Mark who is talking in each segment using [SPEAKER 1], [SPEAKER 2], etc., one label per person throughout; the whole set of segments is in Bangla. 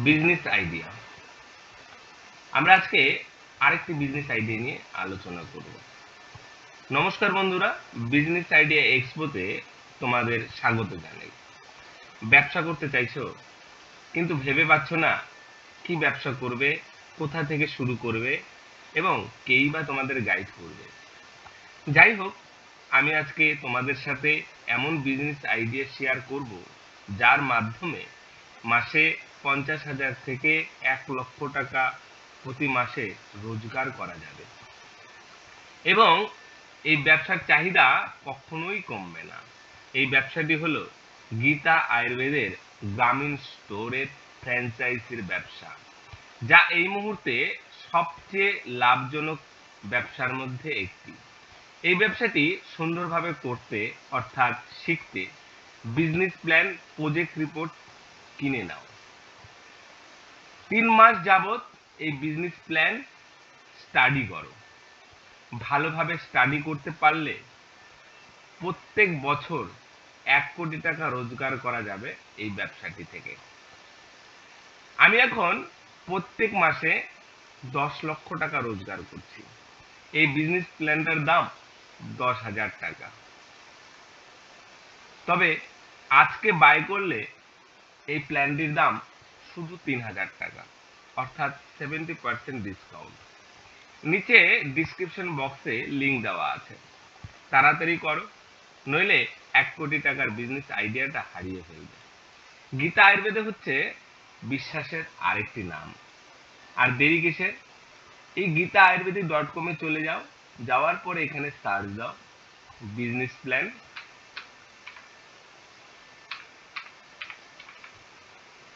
[SPEAKER 1] Business idea. আমরা আজকে আরেকটি বিজনেস আইডিয়া নিয়ে আলোচনা করব। নমস্কার বন্ধুরা, বিজনেস আইডিয়া এক্সপোতে তোমাদের স্বাগত জানাই। ব্যবসা করতে চাইছো কিন্তু ভেবে পাচ্ছ না কি ব্যবসা করবে, কোথা থেকে শুরু করবে এবং কেই বা তোমাদের গাইড করবে। যাই হোক, আমি আজকে তোমাদের সাথে এমন বিজনেস আইডিয়া শেয়ার করব যার মাধ্যমে মাসে 50,000 থেকে 1 লক্ষ টাকা প্রতি মাসে রোজগার করা যাবে এবং এই ব্যবসার চাহিদা কখনোই কমবে না। এই ব্যবসাটি হলো গীতা আয়ুর্বেদের গ্রামীণ স্টোরের ফ্র্যাঞ্চাইজির ব্যবসা, যা এই মুহূর্তে সবচেয়ে লাভজনক ব্যবসার মধ্যে একটি। এই ব্যবসাটি সুন্দরভাবে করতে অর্থাৎ শিখতে বিজনেস প্ল্যান, প্রজেক্ট রিপোর্ট কিনে নাও। 3 মাস যাবত এই বিজনেস প্ল্যান স্টাডি করো। ভালোভাবে স্টাডি করতে পারলে প্রত্যেক বছর 1 কোটি টাকা রোজগার করা যাবে এই ব্যবসাটি থেকে। আমি এখন প্রত্যেক মাসে 10 লক্ষ টাকা রোজগার করছি। এই বিজনেস প্ল্যানটার দাম 10,000 টাকা। তবে আজকে বাই করলে এই প্ল্যানটির দাম শুধু 3,000 টাকা, অর্থাৎ 70% ডিসকাউন্ট। নিচে ডিসক্রিপশন বক্সে লিংক দেওয়া আছে, তাড়াতাড়ি করো, নইলে 1 কোটি টাকার বিজনেস আইডিয়াটা হারিয়ে ফেলবে। গীতা আয়ুর্বেদে হচ্ছে বিশ্বাসের আরেকটি নাম। আর দেরি কিসের? এই গীতা আয়ুর্বেদিক.com এ চলে যাও, যাওয়ার পরে এখানে সার্চ দাও বিজনেস প্ল্যান।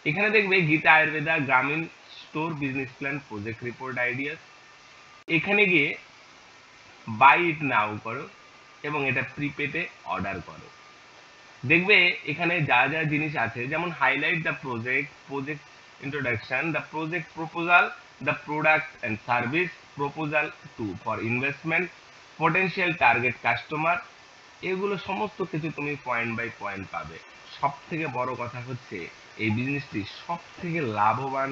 [SPEAKER 1] এখানে দেখবে গীতা আয়ুর্বেদা গ্রামীণ store business plan project report ideas. এখানে গিয়ে বাই ইট নাও করো এবং এটা প্রিপেডে অর্ডার করো। দেখবে এখানে যা যা জিনিস আছে, যেমন highlight the project, project introduction, the project proposal, the product and service proposal to for investment, potential target customer, এগুলো সমস্ত কিছু তুমি পয়েন্ট বাই পয়েন্ট পাবে। সব থেকে বড় কথা হচ্ছে এই বিজনেসটি সব থেকে লাভবান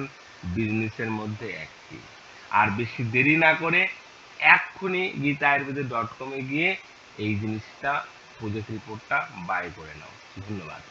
[SPEAKER 1] বিজনেসের মধ্যে একটি। আর বেশি দেরি না করে এক্ষুনি গীতা আয়ুর্বেদ.com এ গিয়ে এই জিনিসটা, প্রজেক্ট রিপোর্টটা বাই করে নাও। ধন্যবাদ।